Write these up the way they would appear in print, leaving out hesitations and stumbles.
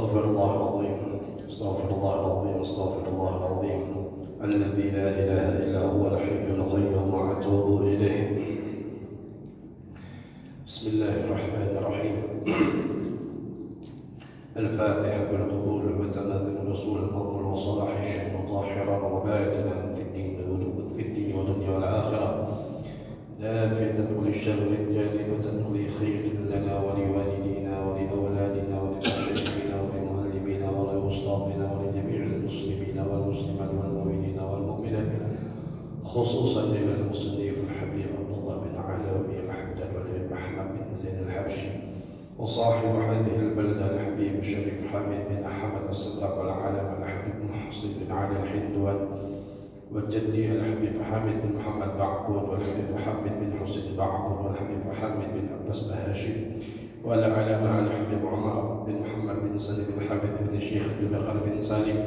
استغفر الله العظيم استغفر الله العظيم استغفر الله العظيم الذي لا إله إلا هو الحي القيوم وأتوب إليه. بسم الله الرحمن الرحيم. الفاتحة بالقبول وتنازل رسول المقبول وصلاح الشيء طاهرا وباطنا في الدين والدنيا والآخرة، دافعة كل شر جالبة كل خير لنا ولوالدينا ولأولادنا ولمشايخنا ولمعلمينا ولأستاذنا ولجميع المسلمين والمسلمات والمؤمنين والمؤمنات، خصوصا إلى المصنف الحبيب عبد الله بن علوي الحمدان والابن أحمد بن زين الحبشي وصاحب هذه البلدة الحبيب الشريف حامد بن أحمد الصداق والعالم الحبيب محسن بن علي الحندوان، وجدي الحبيب حامد بن محمد بعبود والحبيب حامد بن حسين بعبود والحبيب حامد بن عباس بهاشم، والعلامة الحبيب عمر بن محمد بن سالم بن حافظ بن الشيخ بن بكر بن سالم،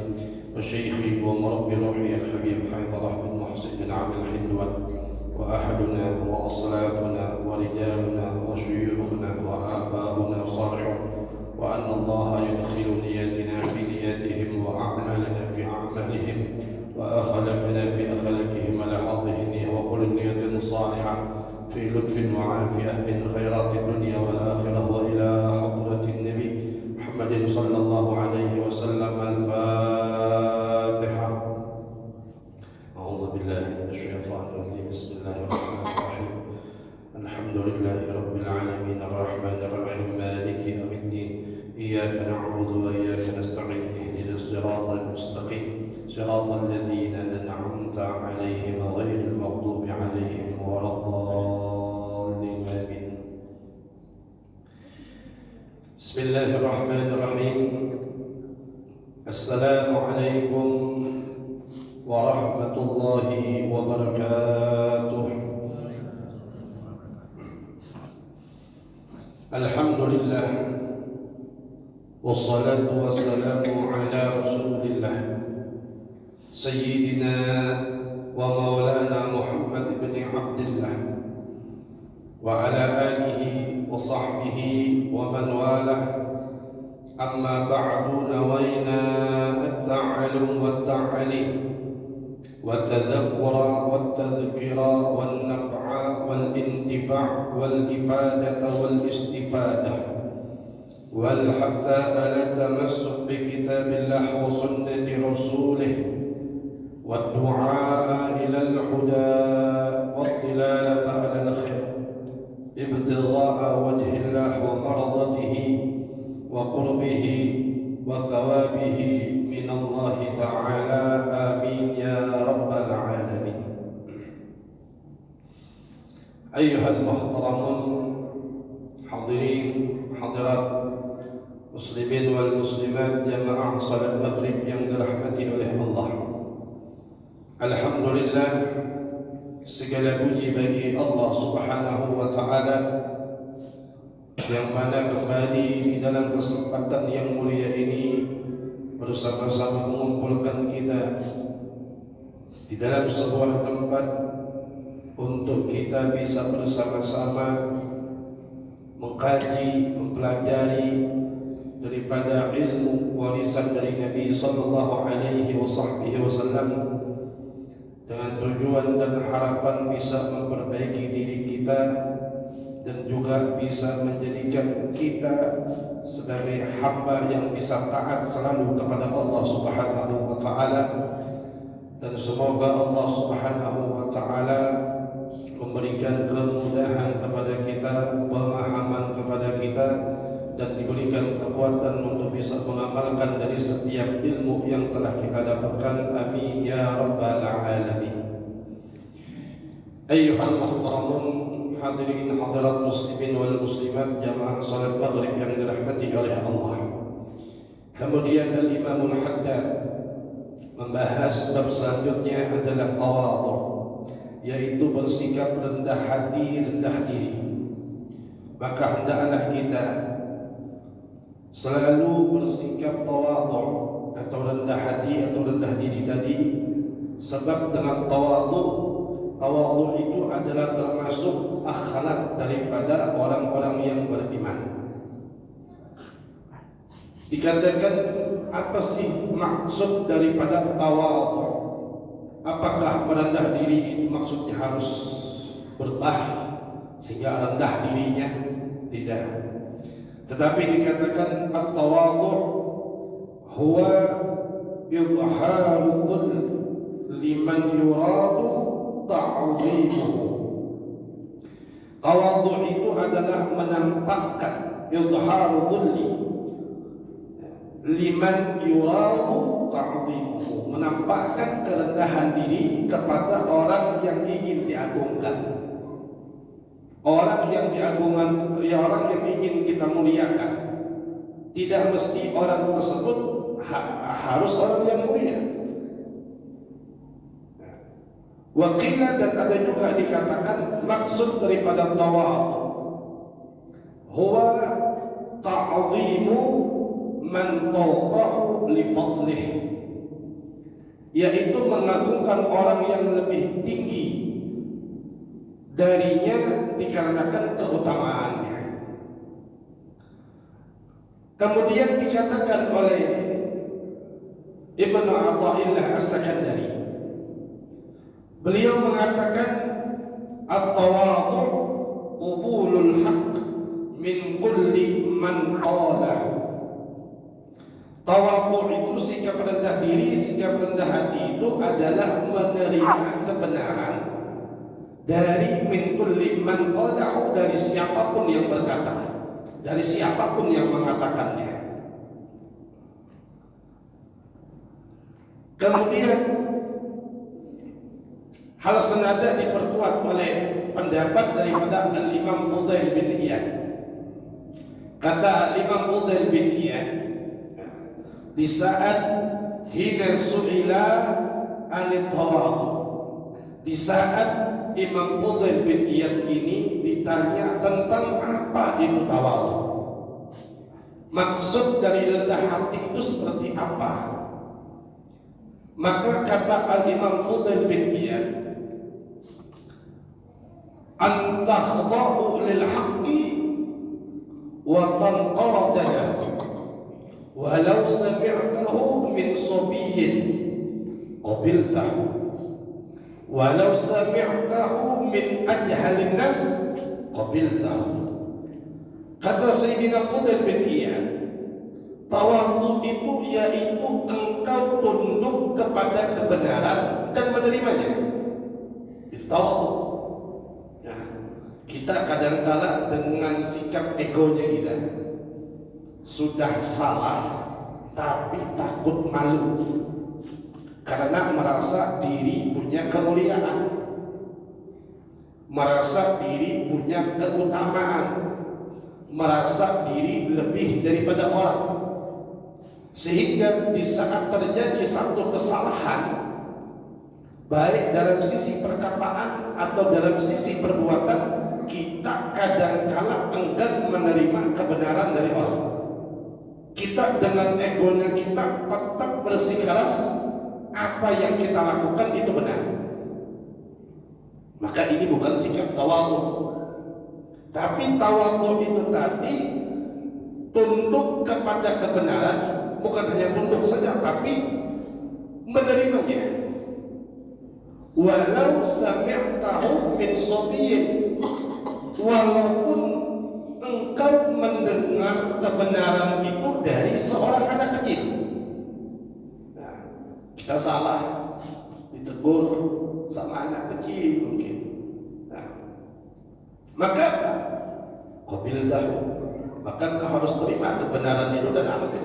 وشيخي ومربي روحي الحبيب حيدر بن محسن بن عامر الحندوان، وأهلنا وأصلافنا ورجالنا وشيوخنا وآباؤنا صالحون، وأن الله يدخل نياتنا في نياتهم وأعمالنا في أعمالهم وأخلاقنا في أخلاقهم على هذه النية، وكل نية صالحة في لطف وعافية من خيرات الدنيا والآخرة، وإلى حضرة النبي محمد صلى الله عليه وسلم. الفاتحة. أعوذ بالله من الشيطان الرجيم. بسم الله الرحمن الرحيم. الحمد لله رب العالمين الرحمن الرحيم مالك يوم الدين، إياك نعبد وإياك نستعين، اهدنا الصراط المستقيم صراط الذين أنعمت عليهم غير المغضوب عليهم ولا الضالين آمين. بسم الله الرحمن الرحيم. السلام عليكم ورحمة الله وبركاته. الحمد لله والصلاة والسلام على رسول الله سيدنا ومولانا محمد بن عبد الله وعلى آله وصحبه ومن والاه. أما بعد، نوينا التعلم والتعليم والتذكر والتذكير والنفع والانتفاع والإفادة والاستفادة والحث على التمسك بكتاب الله وسنة رسوله والدعاء إلى الهدى والضلالة على الخير ابتغاء وجه الله ومرضته وقربه وثوابه من الله تعالى. آمين يا رب العالمين. أيها المحترمون حاضرين حاضرات muslimin wal muslimat jamaah salat maghrib yang dirahmati oleh Allah. Alhamdulillah, segala puji bagi Allah Subhanahu wa taala yang mana kembali di dalam kesempatan yang mulia ini bersama-sama mengumpulkan kita di dalam sebuah tempat untuk kita bisa bersama-sama mengkaji, mempelajari daripada ilmu warisan dari Nabi sallallahu alaihi wasallam dengan tujuan dan harapan bisa memperbaiki diri kita dan juga bisa menjadikan kita sebagai hamba yang bisa taat selalu kepada Allah Subhanahu wa taala. Dan semoga Allah Subhanahu wa taala memberikan kemudahan kepada kita, pemahaman kepada kita, dan diberikan kekuatan untuk bisa mengamalkan dari setiap ilmu yang telah kita dapatkan. Amin ya rabbal alamin. Ayyuhal muhtaramun hadirin hadirat muslimin wal muslimat jamaah salat maghrib yang dirahmati oleh Allah. Kemudian Al-Imam Al-Haddad membahas bab selanjutnya adalah tawadhu, yaitu bersikap rendah hati, rendah diri. Maka hendaklah kita selalu bersikap tawadhu atau rendah hati atau rendah diri tadi, sebab dengan tawadhu itu adalah termasuk akhlak daripada orang-orang yang beriman. Dikatakan apa sih maksud daripada tawadhu? Apakah merendah diri itu maksudnya harus berbah sehingga rendah dirinya? Tidak. Tetapi dikatakan at-tawadhu huwa izharul dhull liman yuradu ta'zimuhu. Tawadhu itu adalah menampakkan izharul dhulli liman yuradu ta'zimuhu, menampakkan kerendahan diri kepada orang yang ingin diagungkan, orang yang diagungkan, ya orang yang ingin kita muliakan. Tidak mesti orang tersebut harus orang yang mulia. Wakilah dan ada juga dikatakan maksud daripada tawadhu huwa ta'zimu man fawqahu li fadlih, yaitu mengagungkan orang yang lebih tinggi darinya dikarenakan keutamaannya. Kemudian dikatakan oleh Ibnu Athaillah As-Sakandari, beliau mengatakan at-tawadhu qubulul haqq min kulli man qala. Tawadhu itu sikap rendah diri, sikap rendah hati itu adalah menerima kebenaran dari min kulli man qala, dari siapapun yang berkata, dari siapapun yang mengatakannya. Kemudian hal senada diperkuat oleh pendapat daripada Al-Imam Fudail bin Iyad. Kata Al-Imam Fudail bin Iyad, di saat hina su'ila anit tawadhu, di saat Imam Fudail bin Iyad ini ditanya tentang apa itu tawadhu, maksud dari rendah hati itu seperti apa, maka kata Al-Imam Fudail bin Iyad, an takhda'u lil haqqi wa tanqada lahu walau sami'tahu min sabiyyin qabiltahu walau sami'tahu min ajhalin nas qabiltahu. Kata Sayyidina Fudail bin Iyad, tawadhu itu yaitu engkau tunduk kepada kebenaran dan menerimanya. Itu tawadhu. Nah, kita kadang-kala dengan sikap egonya kita sudah salah tapi takut malu karena merasa diri punya kemuliaan, merasa diri punya keutamaan, merasa diri lebih daripada orang, sehingga di saat terjadi satu kesalahan baik dalam sisi perkataan atau dalam sisi perbuatan, kita kadang-kala enggan menerima kebenaran dari orang. Kita dengan egonya kita tetap bersikeras apa yang kita lakukan itu benar. Maka ini bukan sikap tawadhu. Tapi tawadhu itu tadi tunduk kepada kebenaran, bukan hanya tunduk saja tapi menerimanya. Walau sami'tahu min sabiyyin, walaupun engkau mendengar kebenaran itu dari seorang anak kecil. Nah, kita salah ditegur sama anak kecil mungkin. Nah, maka qabiltahu, maka engkau harus terima kebenaran itu dan ambil.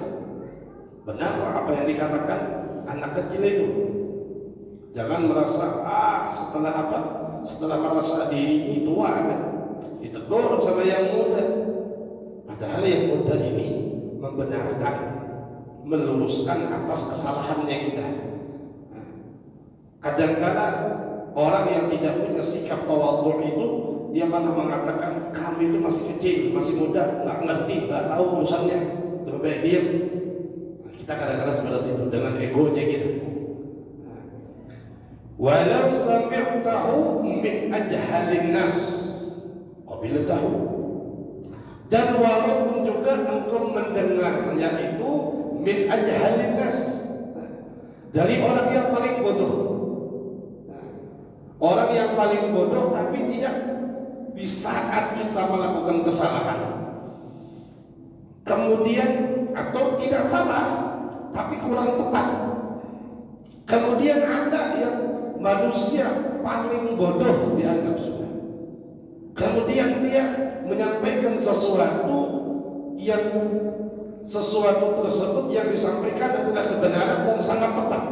Benar apa yang dikatakan anak kecil itu. Jangan merasa setelah apa? Setelah merasa diri tua kan, ditegur sama yang muda. Padahal yang muda ini membenarkan, meluruskan atas kesalahannya kita. Kadang-kala orang yang tidak punya sikap tawadhu itu, dia malah mengatakan kami itu masih kecil, masih muda, nggak ngerti, nggak tahu urusannya, lebih baik diam. Kita kadang-kadang seperti itu dengan egonya kita. Walau sami'tahu min ajhalin nas qabiltahu, Dan walaupun juga engkau mendengarnya itu min ajhalin nas, dari orang yang paling bodoh. Orang yang paling bodoh, tapi dia di saat kita melakukan kesalahan kemudian, atau tidak salah tapi kurang tepat, kemudian ada yang manusia paling bodoh dianggap sudah, kemudian dia menyampaikan sesuatu tersebut yang disampaikan adalah kebenaran dan sangat tepat.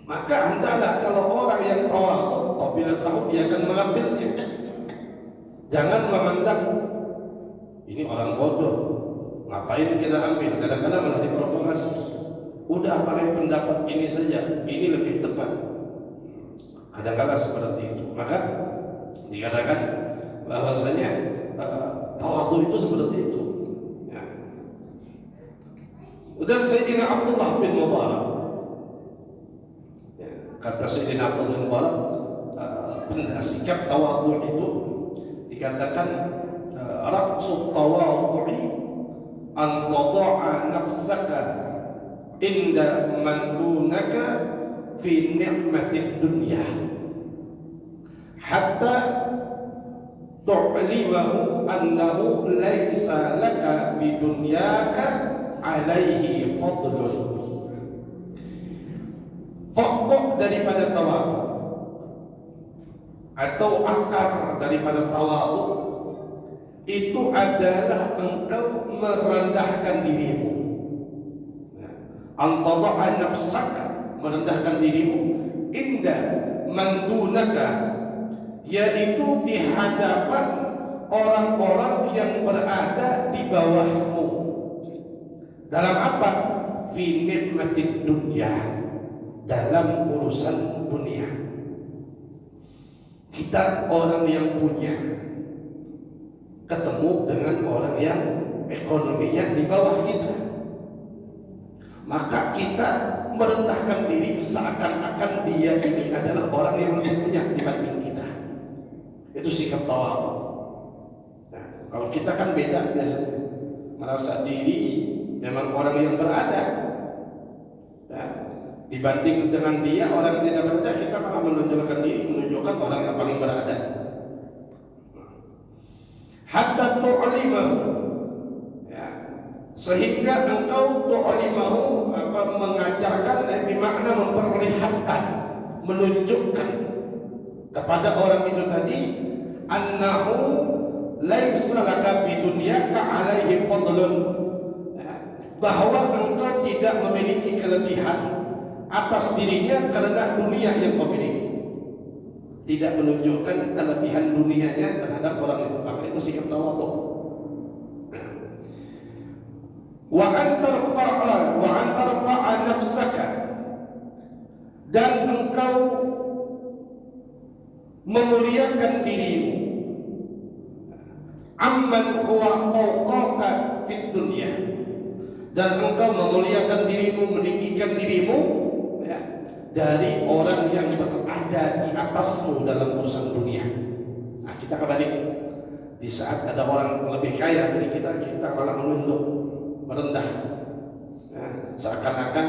Maka hendaklah kalau orang yang tawadhu, apabila tahu dia akan mengambilnya. Jangan memandang ini orang bodoh, ngapain kita ambil? Kadang-kadang malah diprovokasi. Udah pakai pendapat ini saja, ini lebih tepat. Kadang-kadang seperti itu. Maka dikatakan bahwasanya tawadhu itu seperti itu. Ya. Dan Sayyidina Abdullah bin Mubarak, ya, kata Sayyidina Abdullah bin Mubarak, sikap tawadhu itu dikatakan raqsut tawadhu'i an tada'a nafsaka inda man dunaka fi ni'matid dunya hatta tu'limahu annahu laysa laka bidunyaka alaihi fadlun. Pokok daripada tawadhu atau akar daripada tawadhu itu adalah engkau merendahkan dirimu. Antada'a nafsaka, merendahkan dirimu, inda mandunaka, yaitu di hadapan orang-orang yang berada di bawahmu. Dalam apa? Fi nikmatid dunya, dalam urusan dunia. Kita orang yang punya ketemu dengan orang yang ekonominya di bawah kita, maka kita merendahkan diri seakan-akan dia ini adalah orang yang lebih punya dibanding kita. Itu sikap tawadhu. Nah, kalau kita kan beda biasanya, merasa diri memang orang yang berada, ya, dibanding dengan dia orang yang tidak berada, kita malah menunjukkan diri, menunjukkan orang yang paling berada. Hatta tu'limahu, ya, sehingga engkau tu'limahu, mengajarkan, bermakna memperlihatkan, menunjukkan kepada orang itu tadi, annahu laisa laka bidunyaka alaihi fadlun, ya, bahwa engkau tidak memiliki kelebihan atas dirinya karena dunia yang memiliki. Tidak menunjukkan kelebihan dunianya terhadap orang itu. Maka itu sikap tawadhu. Wa an tarfa'a nafsaka, dan engkau memuliakan dirimu, amman huwa fawqaka fid dunya, dan engkau memuliakan dirimu, meninggikan dirimu, ya, dari orang yang berada di atasmu dalam urusan dunia. Nah, kita kembali di saat ada orang lebih kaya dari kita, kita malah menunduk, merendah, ya, seakan-akan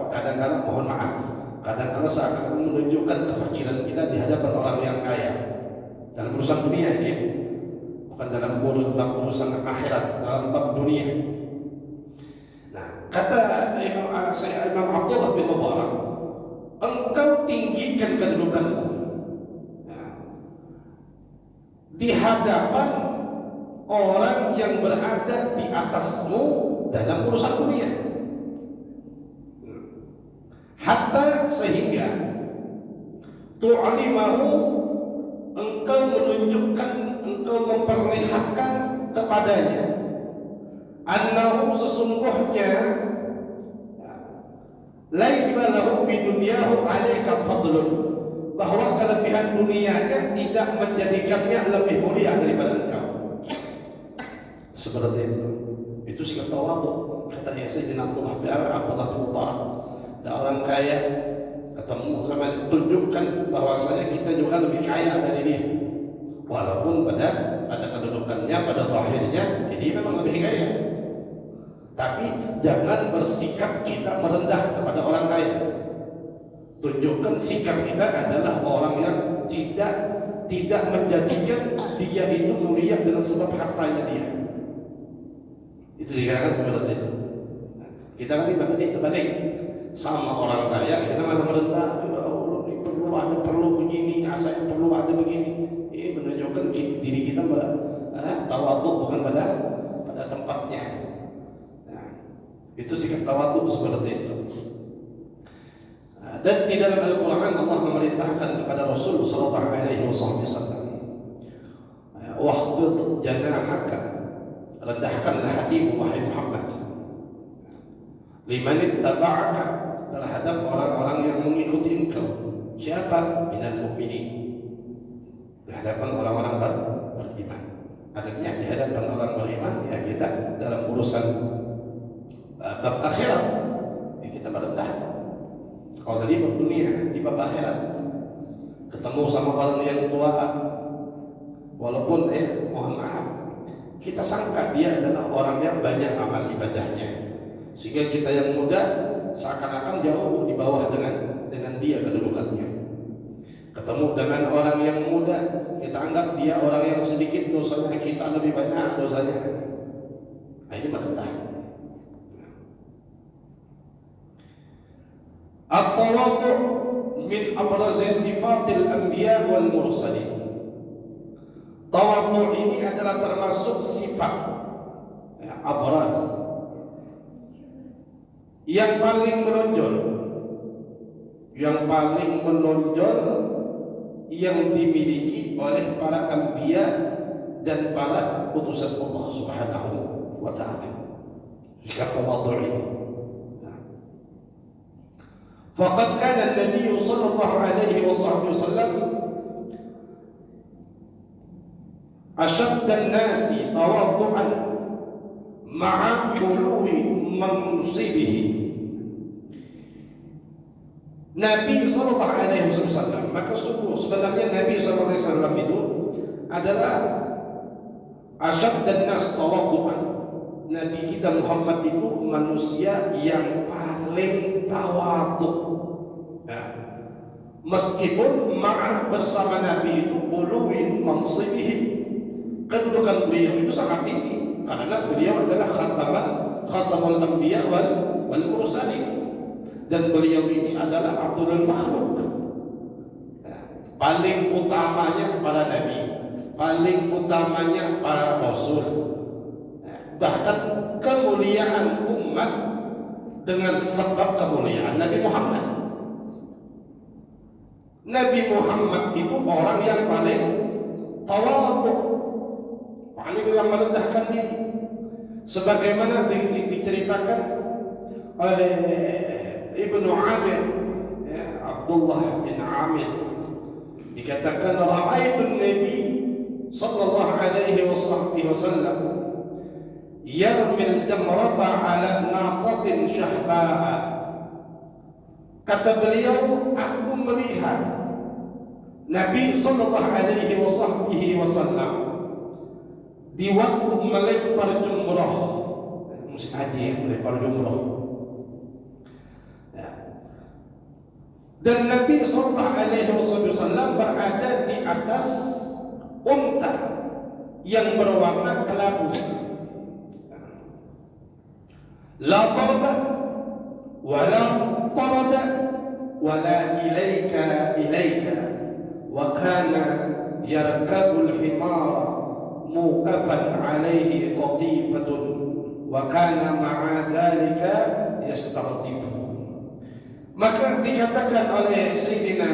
kadang-kadang, mohon maaf, kadang-kadang seakan menunjukkan kefakiran kita di hadapan orang yang kaya dalam urusan dunia ini, bukan dalam urusan akhirat, dalam bab dunia. Kata Imam Abdullah bin Mubarak, engkau tinggikan kedudukanmu, ya, di hadapan orang yang berada di atasmu dalam urusan dunia, hatta sehingga tu'limahu, engkau menunjukkan, engkau memperlihatkan kepadanya, annahu sesungguhnya laisa lahu bidunyahu alaika fadlun, bahwa kelebihan dunianya tidak menjadikannya lebih mulia daripada engkau. Seperti itu. Itu sikap tawadhu. Kata Sayyidina Abdullah bin Mubarak, ada orang kaya ketemu sama, tunjukkan bahwasanya kita juga lebih kaya dari dia. walaupun pada kedudukannya, pada zahirnya ini memang lebih kaya. Tapi jangan bersikap kita merendah kepada orang kaya. Tunjukkan sikap kita adalah orang yang tidak menjadikan dia itu mulia dengan sebab hartanya dia. Itu dikatakan seperti itu. Kita kan ibaratnya terbalik, sama orang kaya kita malah merendah. Ya Allah, ini perlu begini, saya perlu ada begini. Ini menunjukkan diri kita tawadhu bukan pada tempatnya. Nah, itu sikap tawadhu seperti itu. Dan di dalam Al-Quran Allah memerintahkan kepada Rasul sallallahu alaihi wasallam, wahfidh janahaka, rendahkanlah hatimu wahai Muhammad, liman ittaba'aka, terhadap orang-orang yang mengikuti engkau. Siapa? Minal mu'minin, di hadapan orang-orang beriman. Artinya di hadapan orang beriman ya kita dalam urusan bab akhirat ya kita merendah. Kalau tadi bab dunia, di bab akhirat ketemu sama orang yang tua, walaupun mohon maaf kita sangka dia adalah orang yang banyak amal ibadahnya, sehingga kita yang muda seakan-akan jauh di bawah dengan dia kedudukannya. Ketemu dengan orang yang muda, kita anggap dia orang yang sedikit dosanya, kita lebih banyak dosanya. Nah, ini merendah. At-tawadhu' min abrazi sifatil anbiya wal mursalin. Tawadhu' ini adalah termasuk sifat abraz yang paling menonjol, yang dimiliki oleh para anbiya dan para utusan Allah Subhanahu wa ta'ala. Sikap tawadhu' ini. Faqad kana an-nabiy sallallahu alaihi wasallam ashadda an-nasi tawaddu'an ma'a khuluwi mansibihi. Nabi sallallahu alaihi wasallam, maka sebenarnya Nabi sallallahu alaihi wasallam itu adalah ashadda an-nas tawaddu'an. Nabi kita Muhammad itu manusia yang paling tawadhu. Ya. Meskipun ma'ah bersama Nabi itu uluwin mansibihi, kedudukan beliau itu sangat tinggi karena beliau adalah khatamul anbiya wal mursalin, dan beliau ini adalah Abdul Makhluk. Ya. Paling utamanya para nabi, paling utamanya para rasul. Bahkan kemuliaan umat dengan sebab kemuliaan Nabi Muhammad. Nabi Muhammad itu orang yang paling tawadhu, paling yang merendahkan diri, sebagaimana diceritakan oleh Ibnu Amir, Abdullah bin Amir, dikatakan ra'aitu Nabi sallallahu alaihi wasallam yarmil jamrata ala naqatin syahba'a. Kata beliau, aku melihat Nabi sallallahu alaihi wasallam di waktu melempar jumrah, musim haji melempar jumrah. Dan Nabi sallallahu alaihi wasallam berada di atas unta yang berwarna kelabu. La tarda wala tarda wala ilaika wa kana yarkabul himara muqafan alaihi qatifatun wa kana ma'a dhalika yastardifu. Maka dikatakan oleh Sayyidina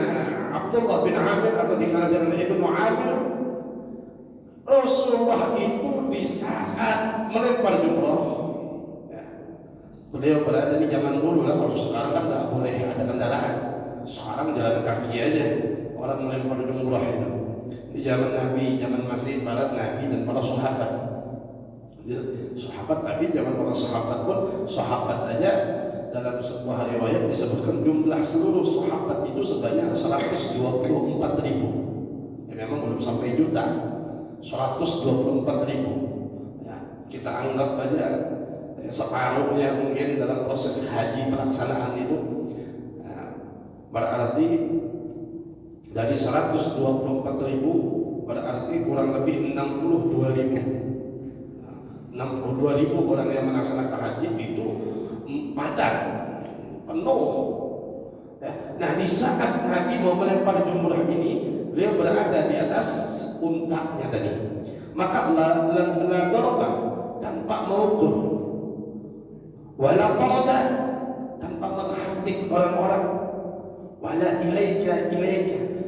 Abdullah bin Amir atau dikatakan Ibnu Amir, Rasulullah itu di saat melempar jumrah, beliau berada di zaman dulu lah. Kalau sekarang kan tidak boleh ada kendaraan, sekarang jalan kaki aja orang melempar jumrah itu. Di zaman Nabi, zaman masih para Nabi dan para sahabat, tapi zaman para sahabat pun, sahabat aja dalam sebuah riwayat disebutkan jumlah seluruh sahabat itu sebanyak 124.000. Ya memang belum sampai juta, 124 ribu. Ya, kita anggap aja separuhnya mungkin dalam proses haji pelaksanaan itu. Ya, berarti dari 124 ribu berarti kurang lebih 62 ribu. 62 ribu orang yang melaksanakan haji itu padat, penuh. Ya. Nah, di saat Nabi mau melempar jumrah ini, beliau berada di atas untanya tadi. Maka la daraba tanpa mengukur, wala qarada tanpa menghardik orang-orang, wala ilaika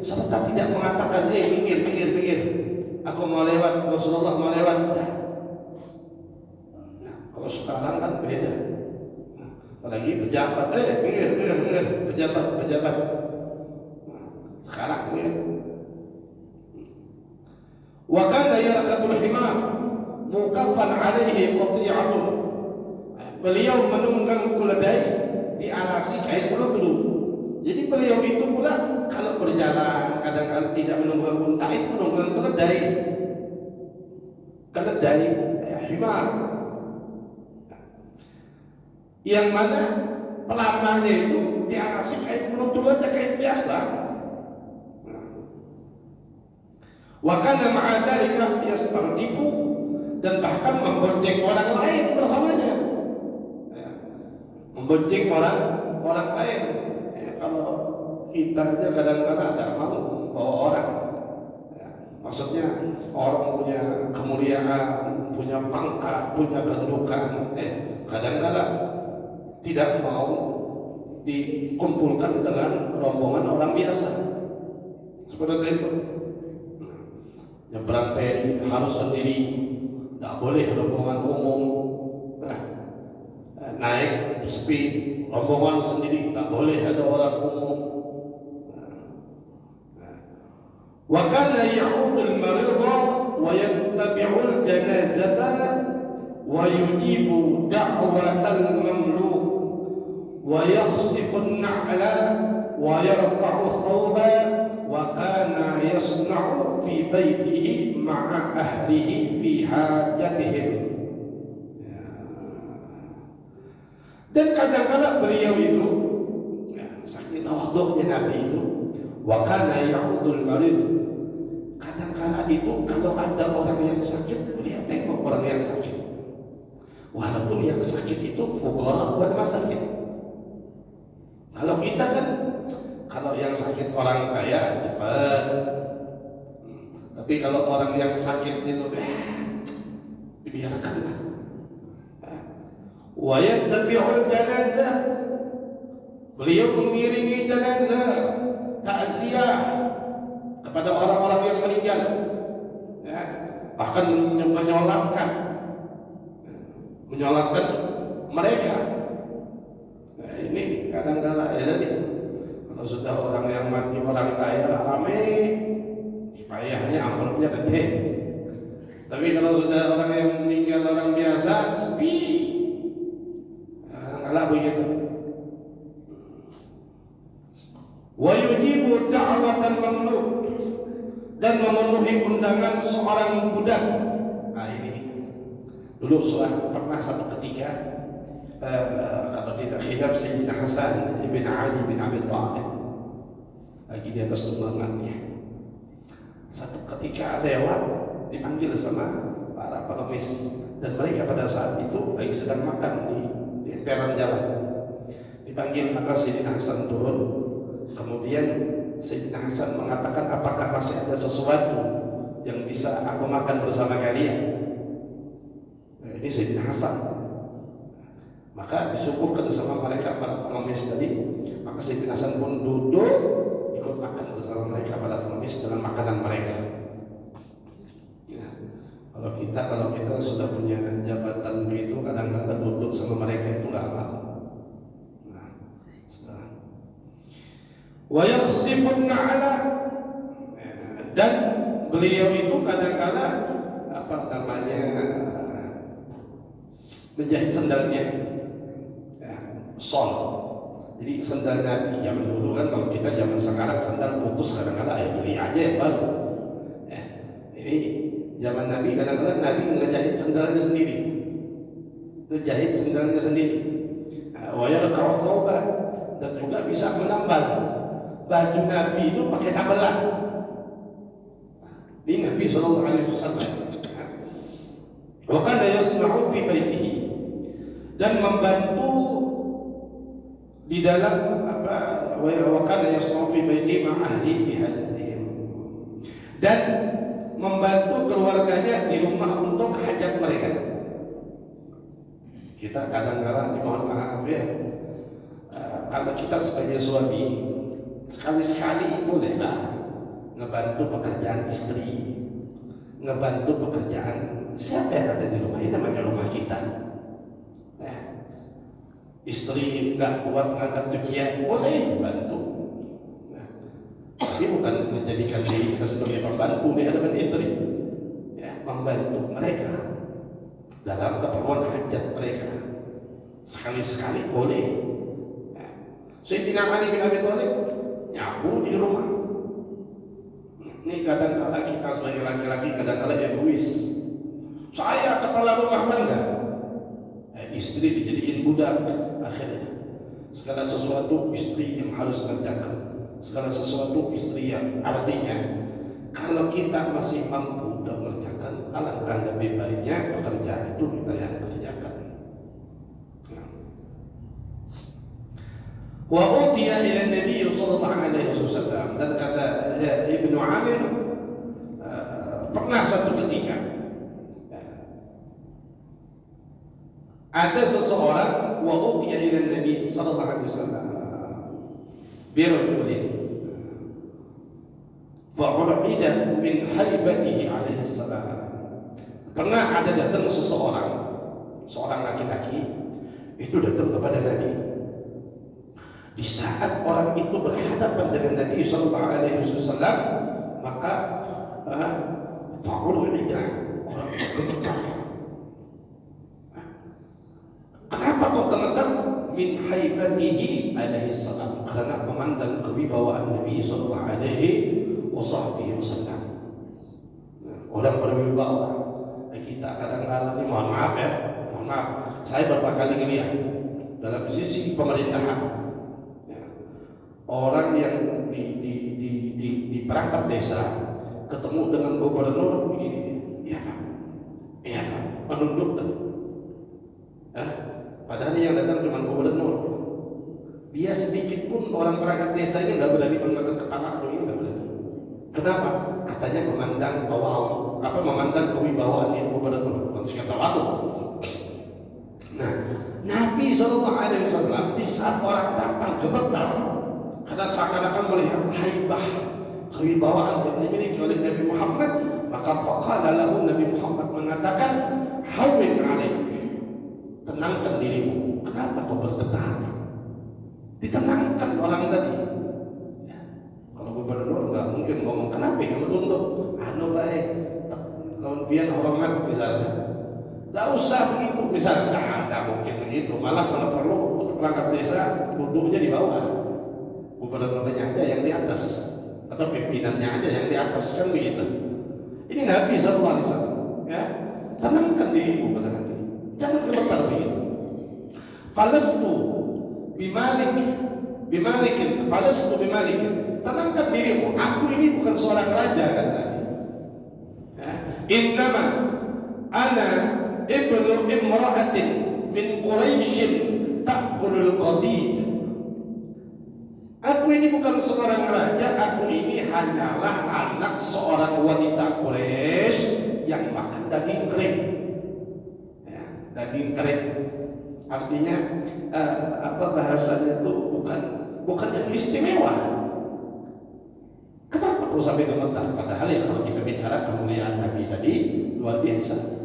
serta tidak mengatakan minggir, aku mau lewat, Rasulullah mau lewat. Kalau sekarang kan beda. Apalagi pejabat, minggir, pejabat. Sekarang minggir. Wa kana yarkabul himar mukaffan alaihi qati'atun. Beliau menunggang keledai dialasi kain bulu. Jadi beliau itu pula kalau berjalan kadang-kadang tidak menunggang unta, itu menunggang keledai. Himar. Yang mana pelamanya itu dialasi kain bulu aja, kain biasa. Wa kana ma'a dzalika yastardifu, dan bahkan membonceng orang lain bersamanya. Ya, membonceng orang lain. Ya, kalau kita aja kadang-kadang tidak mau bawa orang. Ya, maksudnya orang punya kemuliaan, punya pangkat, punya kedudukan, kadang-kadang tidak mau dikumpulkan dengan rombongan orang biasa. Seperti itu. Nyebrang peri harus sendiri, tidak boleh rombongan umum. Naik speed rombongan sendiri, tidak boleh ada orang umum. Wa kana ya'udul maridha wa yattabi'ul janazata wa yujibu da'watal mamluk wa yakhsifun na'la wa yarqa'u thawba wa kana yasna'u fi baitihi ma'a ahlihi fi hajatihim. Dan kadang-kadang beliau itu saking tawadhu'nya Nabi itu, wa kana ya'udul marid, kadang-kadang itu kalau ada orang yang sakit, beliau tengok orang yang sakit, walaupun yang sakit itu fuqara bukan masakin. Kalau kita kan, kalau yang sakit orang kaya cepat, tapi kalau orang yang sakit itu dibiarkanlah. Wa yattabi'ul janazah, beliau mengiringi jenazah, takziah kepada orang-orang yang meninggal, ya, bahkan menyolatkan mereka. Nah, ini kadang-kadang ya tadi, kalau sudah orang yang mati orang kaya rame, payahnya amplopnya gede. Tapi kalau sudah orang yang meninggal orang biasa, sepi. Kadang-kadang begitu. Wa yujibu da'watan mamluk, dan memenuhi undangan seorang budak. Nah, ini dulu pernah satu ketika, kalau tidak khilaf, Sayyidina Hasan ibn Ali bin Abi Thalib lagi di atas tunggangannya. Satu ketika lewat, dipanggil sama para pengemis, dan mereka pada saat itu lagi sedang makan di emperan jalan. Dipanggil, maka Sayyidina Hasan turun. Kemudian Sayyidina Hasan mengatakan, apakah masih ada sesuatu yang bisa aku makan bersama kalian? Nah, ini Sayyidina Hasan. Maka disuguhkan sama mereka para pengemis tadi. Maka Sayyidina Hasan pun duduk ikut makan bersama mereka para pengemis dengan makanan mereka. Ya, kalau kita sudah punya jabatan begitu, kadang-kadang duduk sama mereka itu nggak mau. Wa yakhsifun na'la, dan beliau itu kadang-kadang menjahit sendalnya, sol. Jadi sendal Nabi zaman dulu kan, kalau kita zaman sekarang sendal putus kadang-kadang beli aja yang baru. Zaman Nabi kadang-kadang Nabi ngejahit sendalnya sendiri. Wa yarqa'u thawba, dan juga bisa menambal baju Nabi itu pakai tambelan. Ini Nabi sallallahu alaihi wasallam. Wa kana yasna'u fi baitihi, dan membantu di dalam wa kana yasna'u fi baitihi ma ahli bi hadatihim, dan membantu keluarganya di rumah untuk hajat mereka. Kita kadang-kadang, mohon maaf ya, kalau kita sebagai suami sekali-sekali bolehlah ngebantu pekerjaan istri, ngebantu pekerjaan siapa yang ada di rumah. Ini namanya rumah kita. Istri nggak kuat ngangkat cucian, boleh dibantu. Tapi bukan menjadikan diri kita sebagai pembantu di hadapan istri. Membantu mereka dalam keperluan hajat mereka. Sekali-sekali boleh. Sayyidina Ali bin Abi Thalib nyapu di rumah. Ini kadang-kala kita sebagai laki-laki kadang-kala egois. Saya kepala rumah tangga, istri dijadiin budak. Akhirnya segala sesuatu istri yang harus kerjakan, segala sesuatu istri yang, artinya kalau kita masih mampu dan mengerjakan, alangkah lebih baiknya pekerjaan itu kita yang kerjakan. Wa utiya ila Nabi sallallahu alaihi wasallam, dan kata Ibnu Amir, pernah satu ketika ada seseorang, wa utiya ila Nabi sallallahu alaihi wasallam birajulin fa'u'idat min haibatihi alaihi salam. Pernah ada datang seorang laki-laki itu datang kepada Nabi. Di saat orang itu berhadapan dengan Nabi sallallahu alaihi wasallam, maka fa'u'idat, orang itu gemetar. Kenapa kok gemetar? Min haibatihi alaihi salam, karena memandang kewibawaan Nabi sallallahu alaihi wasallam. Orang berwibawa. Kita kadang-kadang ini, mohon maaf, saya beberapa kali ngelihat dalam sisi pemerintahan, orang yang di perangkat desa ketemu dengan gubernur begini, iya pak, menundukkan. Padahal yang datang cuma gubernur. Dia sedikit pun orang perangkat desa ini nggak berani mengangkat kepala atau ini nggak berani. Kenapa? Katanya memandang memandang kewibawaan itu gubernur, bukan sekata waktu. Nah, Nabi SAW di saat orang datang gemetar karena seakan-akan melihat haibah, kewibawaan yang dimiliki oleh Nabi Muhammad, maka faqala lahu, Nabi Muhammad mengatakan, hawwin alaik, tenangkan dirimu. Kenapa kau bergetar? Ditenangkan orang tadi. Kalau gubernur nggak mungkin ngomong, kenapa kamu tunduk? Baik, lawan pian hormat misalnya. Nggak usah begitu misalnya, nggak mungkin begitu. Malah kalau perlu perangkat desa duduknya di bawah, gubernurnya aja yang di atas, atau pimpinannya aja yang di atas, kan begitu. Ini Nabi SAW, ya, tenangkan dirimu, kata Nabi, jangan gemetar begitu. Falastu bimalikin, tenangkan dirimu, aku ini bukan seorang raja, kata Nabi. Innama ana ibnu imra'atin min Quraisyin ta'kulul qadid. Aku ini bukan seorang raja, aku ini hanyalah anak seorang wanita Quraisy yang makan daging kering. Daging kering artinya bahasanya itu bukan yang istimewa. Kenapa kau sampai gemetar? Padahal ya kalau kita bicara kemuliaan Nabi tadi luar biasa.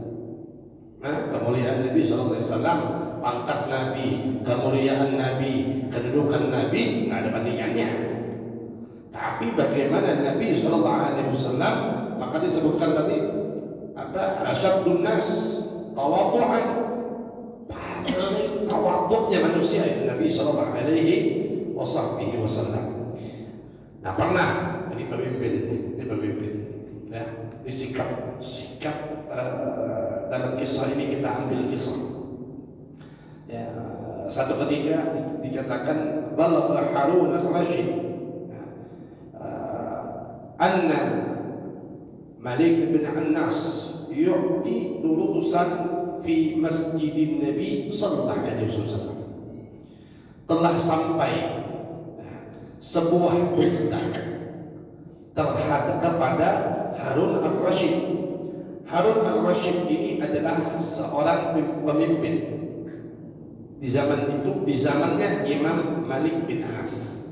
Kemuliaan Nabi SAW, pangkat Nabi, kemuliaan Nabi, kedudukan Nabi nggak ada bandingannya. Tapi bagaimana Nabi SAW, maka disebutkan tadi asyadun nas tawadhu'an, paling tawadhu'nya manusia itu Nabi SAW. Nah pernah ini pemimpin, ya, Di sikap dalam kisah ini kita ambil kisah. Ya, satu ketika dikatakan balagha Harun ar-Rasyid anna Malik bin Anas yu'ti durusan fi masjidin Nabi sallallahu alaihi wasallam. Telah sampai sebuah berita terhadap kepada Harun ar-Rasyid. Harun ar-Rasyid ini adalah seorang pemimpin di zaman itu, di zamannya Imam Malik bin Anas.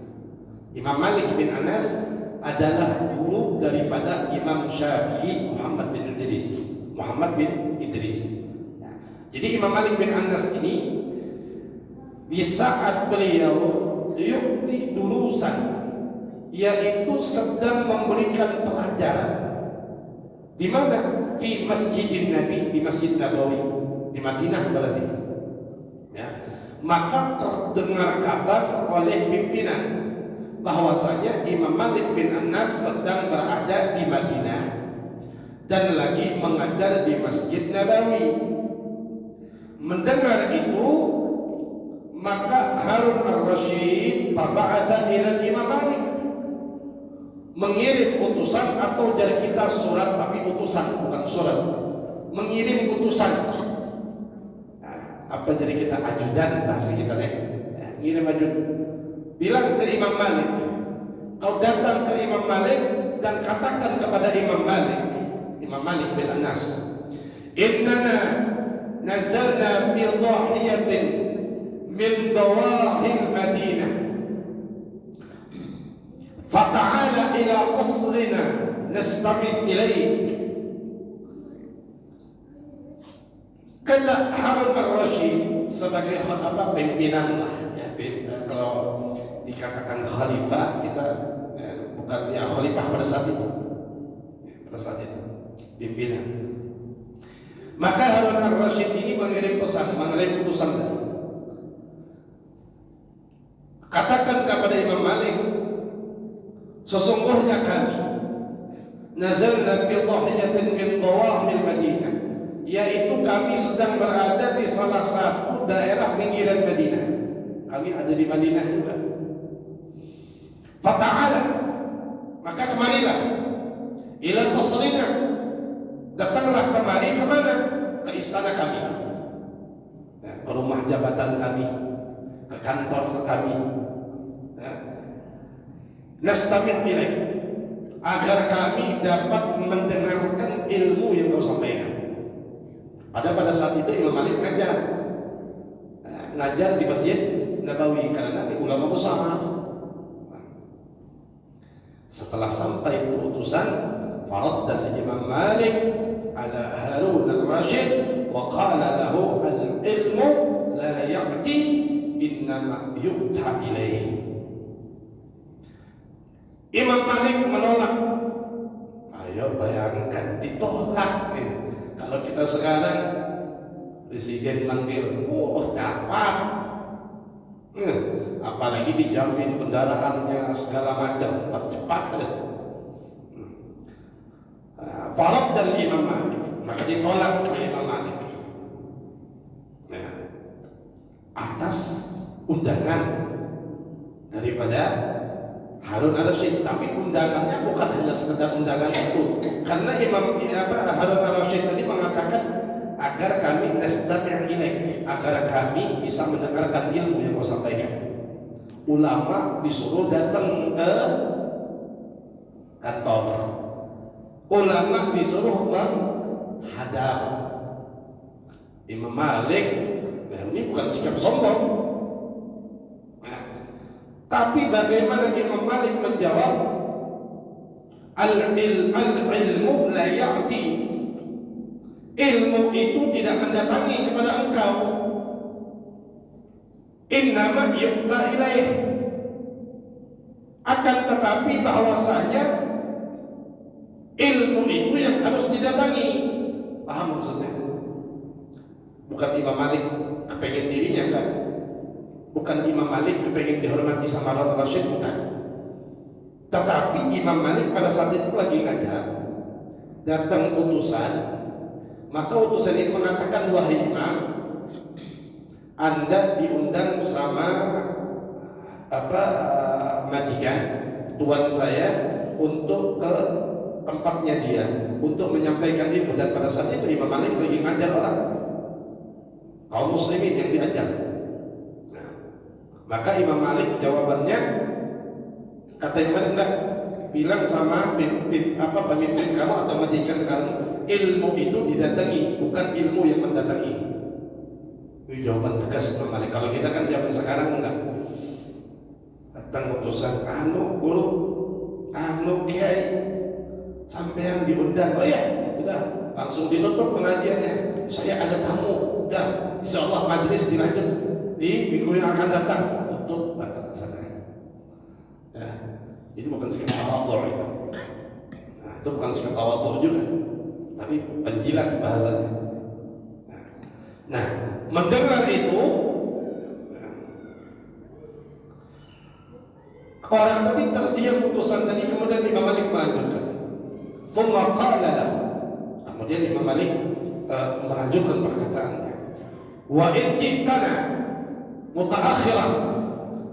Imam Malik bin Anas adalah guru daripada Imam Syafi'i Muhammad bin Idris. Jadi Imam Malik bin Anas ini di saat beliau yu'ti durusan, yaitu sedang memberikan pelajaran di mana? Fi Masjidin Nabi, di Masjid Nabawi di Madinah berarti. Ya. Maka terdengar kabar oleh pimpinan bahwasanya Imam Malik bin Anas sedang berada di Madinah dan lagi mengajar di Masjid Nabawi. Mendengar itu, maka Harun ar-Rasyid faba'atha ila Imam Malik, mengirim utusan, atau dari kita surat tapi utusan bukan surat, mengirim utusan. Nah, apa jadi kita ajudan bahasa kita nih? Ngirim ajudan. Bilang ke Imam Malik, kau datang ke Imam Malik dan katakan kepada Imam Malik bin Anas, innana nazalna fi dhahiyatin min dawahil Madinah, fata'ala ila qasrina nastami' ilaik. Kata Harun ar-Rasyid sebagai pimpinan lah ya, kalau dikatakan khalifah kita bukan ya khalifah pada saat itu pimpinan. Maka Harun ar-Rasyid ini mengirim pesan, mengirim utusan tadi. Katakan kepada Imam Malik, sesungguhnya kami nazalna fi dhahiyatin min dhawahil Madinah, yaitu kami sedang berada di salah satu daerah pinggiran Madinah. Kami ada di Madinah juga. Fata'ala, maka kemarilah ila qasrina, datanglah kemari. Kemana? Ke istana kami, ke rumah jabatan kami, ke kantor kami. Nastami' ilaik, agar kami dapat mendengarkan ilmu yang kau sampaikan. Pada saat itu Imam Malik ngajar di Masjid Nabawi karena nanti ulama besar. Setelah sampai itu utusan, faradda Imam Malik ala Harun ar-Rasyid wa qala lahu al-ilmu la ya'ti innama yu'ta ilaih. Imam Malik menolak. Ayo bayangkan ditolak. Kalau kita sekarang presiden manggil, cepat. Apalagi dijamin kendaraannya segala macam, cepat. Farad dan Imam Malik, maka ditolak oleh Imam Malik. Atas undangan daripada Harun ar-Rasyid, tapi undangannya bukan hanya sekedar undangan itu, karena Harun ar-Rasyid tadi mengatakan agar kami nastami' ilaik, agar kami bisa mendengarkan ilmu yang kau sampaikan. Ulama disuruh datang ke kantor, ulama disuruh menghadap. Imam Malik, ini bukan sikap sombong. Tapi bagaimana Imam Malik menjawab? Al-ilmu la ya'ti, ilmu itu tidak mendatangi kepada engkau. Innama yu'ta ilaih, akan tetapi bahwasanya ilmu itu yang harus didatangi. Paham maksudnya? Bukan Imam Malik kepengen dirinya kan? Bukan Imam Malik kepengen dihormati sama Harun ar-Rasyid, bukan. Tetapi Imam Malik pada saat itu lagi ngajar, datang utusan, maka utusan ini mengatakan, wahai imam, Anda diundang sama majikan tuan saya untuk ke tempatnya dia untuk menyampaikan ilmu. Dan pada saat itu Imam Malik lagi ngajar orang kaum muslimin yang diajar. Nah, maka Imam Malik jawabannya, kata Imam Malik, enggak, bilang sama pemimpin kamu atau majikan kamu, ilmu itu didatangi, bukan ilmu yang mendatangi. Itu jawaban tegas Imam Malik. Kalau kita kan zaman sekarang enggak, datang utusan, guru, kiai, sampean diundang, oh ya, udah langsung ditutup pengajiannya. Saya ada tamu, udah, insya Allah majelis dilanjut di minggu yang akan datang. Tutup batas sana. Ya, ini bukan sikap tawadhu itu. Nah, itu bukan sikap tawadhu juga, tapi penjilat bahasanya. Nah, mendengar itu, orang tadi terdiam utusan tadi, kemudian Imam Malik melanjutkan. Thumma qala lahu, kemudian Imam Malik melanjutkan perkataannya, wa in ji'tana mutaakhiran,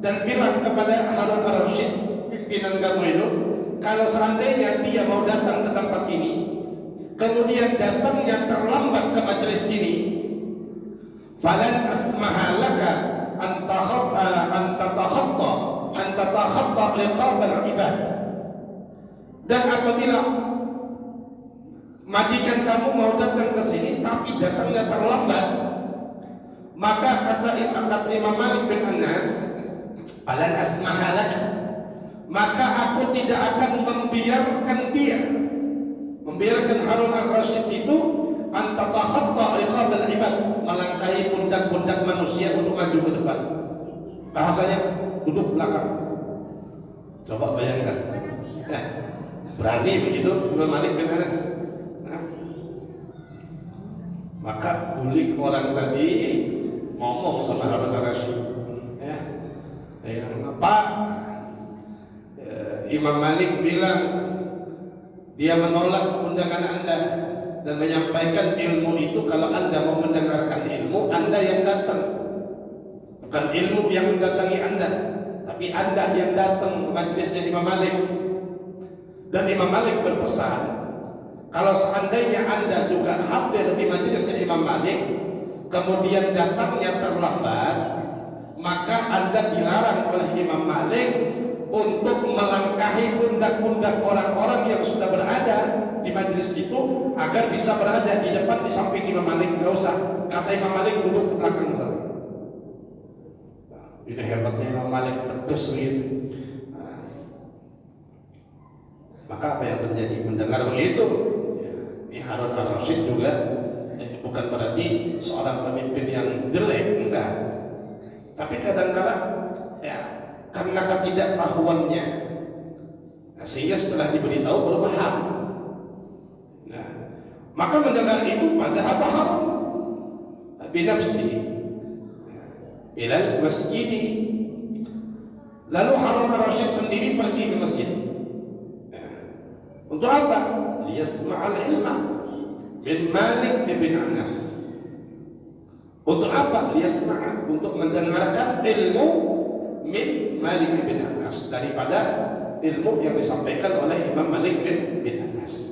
dan bilang kepada Harun ar-Rasyid, pimpinan kamu itu, kalau seandainya dia mau datang ke tempat ini, kemudian datangnya terlambat ke majelis ini, falan asmaha laka an tatakhatta liqab al-ibad. Dan apabila majikan kamu mau datang ke sini tapi datangnya terlambat, maka kata Imam Malik bin Anas, falan asmaha laka, maka aku tidak akan membiarkan Harun ar-Rasyid itu antatakhatta riqab al-ibad, melangkahi pundak-pundak manusia untuk maju ke depan. Bahasanya duduk belakang. Coba bayangkan, berani begitu Imam Malik bin Anas. Maka bulik orang tadi ngomong sama Harun ar-Rasyid, Pak, Imam Malik bilang dia menolak undangan Anda dan menyampaikan ilmu itu, kalau Anda mau mendengarkan ilmu, Anda yang datang, bukan ilmu yang mendatangi Anda, tapi Anda yang datang ke majelisnya Imam Malik. Dan Imam Malik berpesan, kalau seandainya Anda juga hadir di majelisnya Imam Malik, kemudian datangnya terlambat, maka Anda dilarang oleh Imam Malik untuk melangkahi pundak-pundak orang-orang yang sudah berada di majelis itu agar bisa berada di depan, di samping Imam Malik. Gak usah, kata Imam Malik, duduk belakang sana. Ini hebatnya Imam Malik, tegas begitu. Maka apa yang terjadi? Mendengar begitu, ini Harun ar-Rasyid juga bukan berarti seorang pemimpin yang jelek, enggak. Tapi kadang-kala karena ketidaktahuannya, sehingga setelah diberitahu baru paham. Maka mendengar itu pada Harun binafsi ilal masjid. Lalu Harun ar-Rasyid sendiri pergi ke masjid. Untuk apa? Liyasma'al ilma min Malik bin Anas. Untuk apa? Liyasma'a, untuk mendengarkan ilmu min Malik bin Anas, daripada ilmu yang disampaikan oleh Imam Malik bin Anas.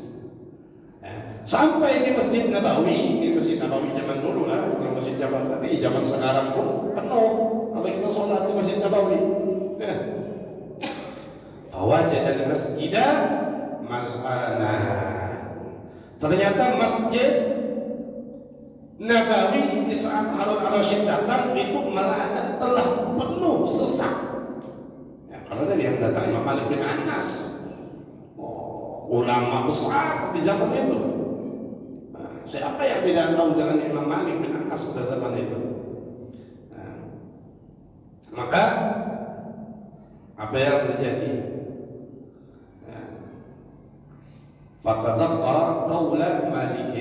Sampai di Masjid Nabawi, di Masjid Nabawi zaman dulu lah, kalau Masjid Nabawi, tapi zaman sekarang pun penuh kalau kita sholat di Masjid Nabawi. Fawajada al-masjidah mal'ana. Ternyata Masjid Nabawi di saat Harun ar-Rasyid datang itu mal'ana, telah penuh, sesak. Kalau dari yang datang Imam Malik bin Anas, ulama besar di zaman itu. Siapa yang tidak tahu dengan Imam Malik bin Anas pada zaman itu? Maka apa yang terjadi? Fatadhakkara qaula Malik.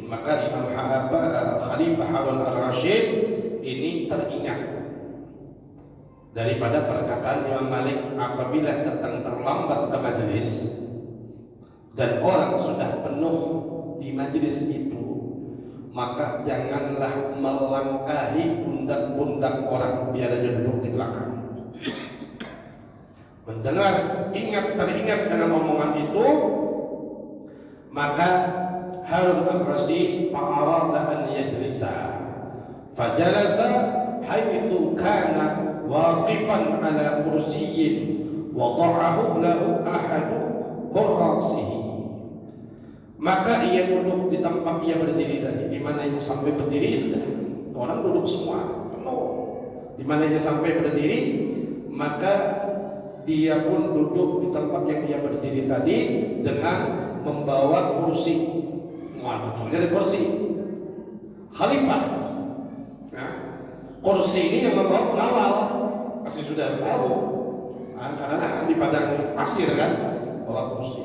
Maka Imam Khalifah Harun ar-Rasyid ini teringat daripada perkataan Imam Malik apabila datang terlambat ke majelis, dan orang sudah penuh di majelis itu, maka janganlah melangkahi pundak-pundak orang, biar aja duduk di belakang. Mendengar, teringat dengan omongan itu, maka Harun al-Rasyid fa'arada an yajlisa fajalasa haitsu kana waqifan ala kursiyyin wada'ahu lahu ahadu hurrasihi. Maka ia duduk di tempat ia berdiri tadi. Di mananya sampai berdiri sudah orang duduk semua penuh. Di mananya sampai berdiri, maka dia pun duduk di tempat yang ia berdiri tadi dengan membawa kursi. Jadi kursi khalifah. Nah, kursi ini yang membawa pengawal. Pasti sudah tahu. Nah, karena di padang pasir kan bawa kursi.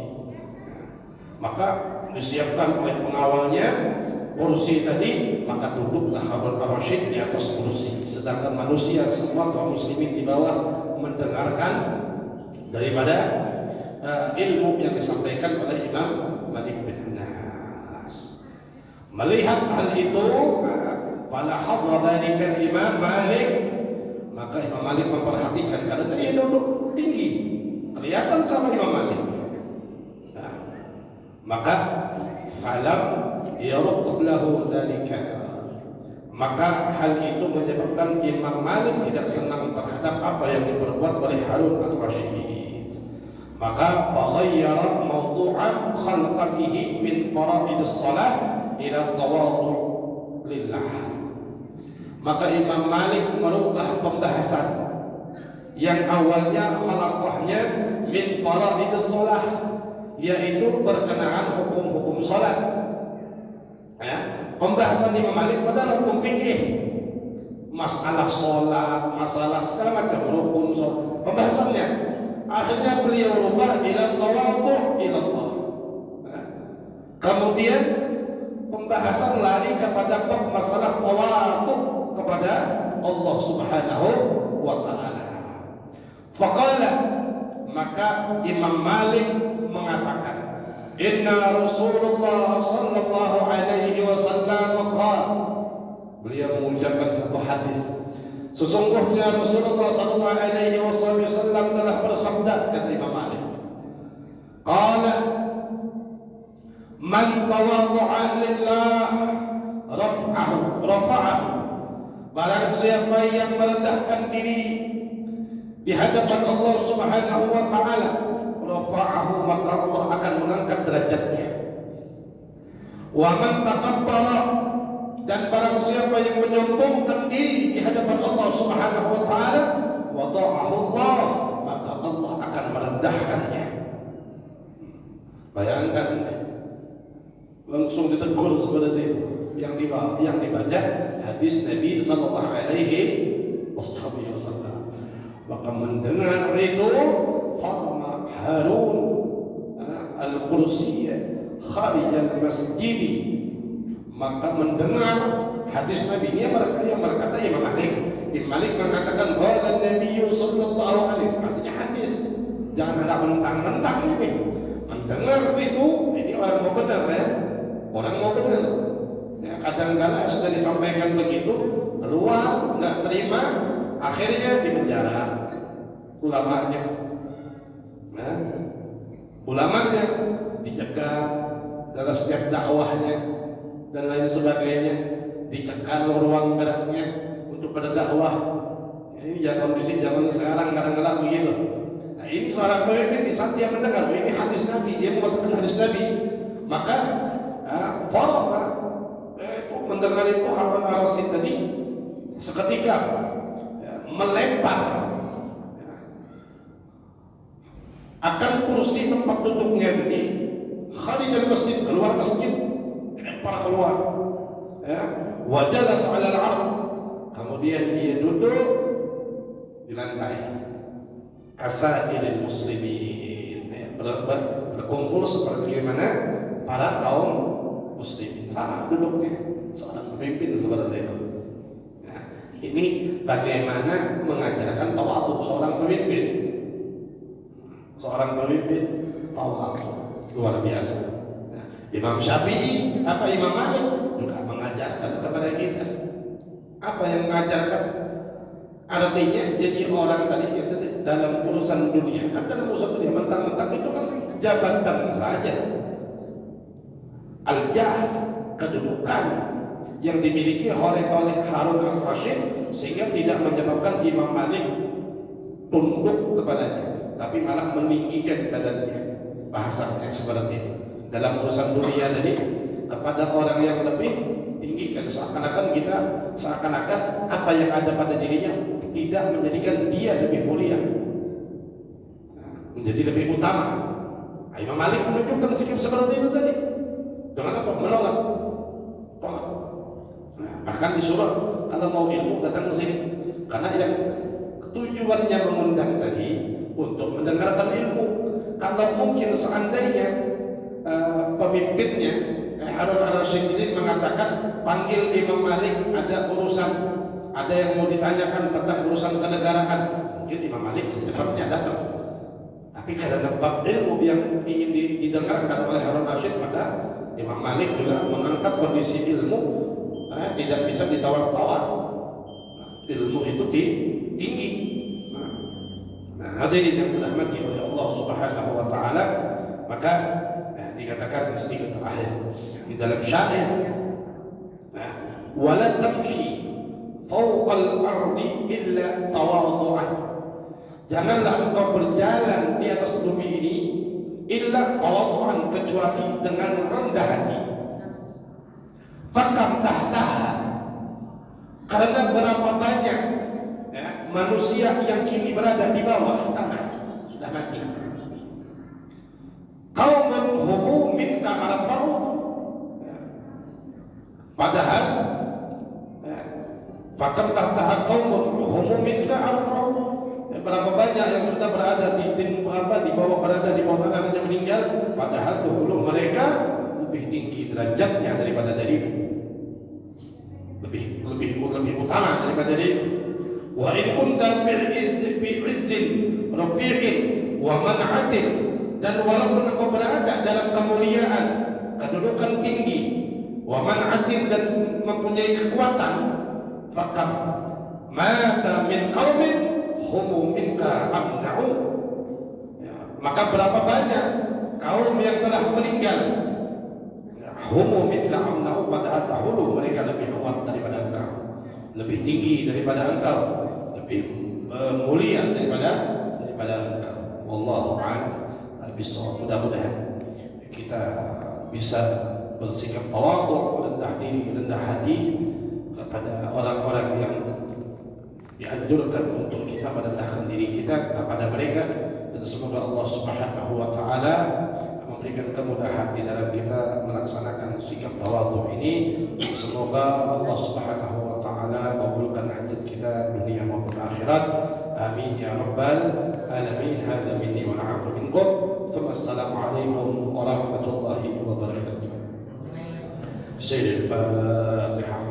Maka disiapkan oleh pengawalnya kursi tadi, maka duduklah Harun al-Rasyid di atas kursi, sedangkan manusia semua kaum muslimin di bawah mendengarkan daripada ilmu yang disampaikan oleh Imam Malik bin Anas. Melihat hal itu, fala hadra dzalika Imam Malik, maka Imam Malik memperhatikan karena dia duduk tinggi, kelihatan sama Imam Malik. Maka falam yarud lahu dzalika, maka hal itu menyebabkan Imam Malik tidak senang terhadap apa yang diperbuat oleh Harun al-Rasyid. Maka faghayyara mawdu'a khalqatihi min faraidis shalah ila tawadhu' lillah. Maka Imam Malik merubah pembahasan yang awalnya halaqahnya min faraidis shalah, yaitu berkenaan hukum-hukum salat. Ya, pembahasan Imam Malik pada hukum fikih, masalah salat, masalah segala macam rukun salat, pembahasannya. Akhirnya beliau rubah ila tawadhu' ila Allah. Ya. Kemudian pembahasan lari kepada masalah tawadhu' kepada Allah Subhanahu wa taala. Faqala, maka Imam Malik mengatakan, inna Rasulullah sallallahu alaihi wasallam qala, beliau mengucapkan satu hadis, sesungguhnya Rasulullah sallallahu alaihi wasallam telah bersabda, kata Imam Malik, qala man tawadhu'a lillah rafa'ahu, barang siapa yang merendahkan diri di hadapan Allah Subhanahu wa taala, rafa'ahu, maka Allah akan mengangkat derajatnya. Wa man takabbara, dan barang siapa yang menyombongkan diri di hadapan Allah Subhanahu wa taala, wada'ahu Allah, maka Allah akan merendahkannya. Bayangkan, langsung ditegur seperti itu. Yang dibaca hadis Nabi sallallahu alaihi wasallam. Maka mendengar itu, farma Harun al-Qursiyya kharij al-masjid, maka mendengar hadis Nabi ini yang berkata Imam Malik. Imam Malik mengatakan qala Nabi sallallahu alaihi, artinya hadis, jangan hendak mentang-mentang ini. Mendengar itu, ini orang mau benar ya, orang mau benar ya. Kadang-kala sudah disampaikan begitu, keluar nggak terima, akhirnya dipenjara ulamanya. Nah, ulamanya dicegat dalam setiap dakwahnya dan lain sebagainya, dicekal ruang geraknya untuk berdakwah. Ini ya kondisi zaman sekarang kadang-kadang begitu. Nah, ini seorang pemimpin di saat dia mendengar ini hadis Nabi, dia mengatakan hadis Nabi, maka farqa mendengar itu Harun al-Rasyid tadi seketika melempar akan kursi tempat duduknya tadi, kharijal masjid, keluar masjid, dilempar keluar, ya, wa jalas 'ala al-'ard, kemudian dia duduk di lantai. Asairil muslimin, berkumpul seperti mana para kaum muslimin, sama duduknya seorang pemimpin seperti itu. Nah, ini bagaimana mengajarkan tawadhu seorang pemimpin. Seorang pemimpin tawadhu. luar biasa. Nah, Imam Syafi'i apa Imam Malik juga mengajarkan kepada kita. Apa yang mengajarkan? Artinya jadi orang tadi itu dalam urusan dunia, kan dalam urusan dunia mentang-mentang itu kan jabatan saja, al-jah, kedudukan yang dimiliki oleh Harun al-Rashid, sehingga tidak menyebabkan Imam Malik tunduk kepadanya, tapi malah meninggikan badannya. Bahasanya seperti itu dalam urusan dunia tadi, kepada orang yang lebih tinggi, kan seakan-akan apa yang ada pada dirinya tidak menjadikan dia lebih mulia, menjadi lebih utama. Imam Malik menunjukkan sikap seperti itu tadi dengan apa? Menolak, tolak. Bahkan disuruh kalau mau ilmu datang ke sini, karena yang tujuannya mengundang tadi untuk mendengarkan ilmu. Kalau mungkin seandainya pemimpinnya Harun al-Rashid ini mengatakan panggil Imam Malik, ada urusan, ada yang mau ditanyakan tentang urusan kenegaraan, mungkin Imam Malik secepatnya datang. Tapi karena bab ilmu yang ingin didengarkan oleh Harun al-Rashid, maka Imam Malik juga mengangkat kondisi ilmu tidak bisa ditawar-tawar. Ilmu itu tinggi. Hadirin yang dirahmati oleh Allah Subhanahu wa taala, maka dikatakan sedikit terakhir di dalam syair, wala tamshi fawqal ardi illa tawadhu'an. Janganlah engkau berjalan di atas bumi ini illa tawadhu'an, kecuali dengan rendah hati. Fakam tahtaha, karena berapa banyak manusia yang kini berada di bawah tanah, sudah mati. Qaumun humu minka arfa'u, padahal fakam tahtaha qaumun humu minka arfa'u, berapa banyak yang sudah berada di bawah, berada di bawah tanah hanya meninggal, padahal dahulu mereka lebih tinggi derajatnya daripada dirimu, lebih utama daripada dirimu. Wa in kunta fi izzin rafi'in wa man'atin, dan walaupun engkau berada dalam kemuliaan, kedudukan tinggi, wa man'atin, dan mempunyai kekuatan, faqam mata min qaumin hum minka amna'u, maka berapa banyak kaum yang telah meninggal, hum minka amna'u, padahal dahulu mereka lebih kuat daripada engkau, lebih tinggi daripada engkau, lebih mulia daripada engkau. Wallahu a'lam bishawab. Mudah-mudahan kita bisa bersikap tawadhu, rendah diri, rendah hati kepada orang-orang yang dianjurkan untuk kita merendahkan diri kita kepada mereka, dan semoga Allah Subhanahu wa taala memberikan kemudahan di dalam kita melaksanakan sikap tawadhu ini. Semoga Allah Subhanahu wa taala kabulkan hajat kita dunia maupun akhirat. Amin ya rabbal alamin. Hadza minni wal 'afwu minkum. Assalamualaikum warahmatullahi wabarakatuh. Sayyidil Fatihah.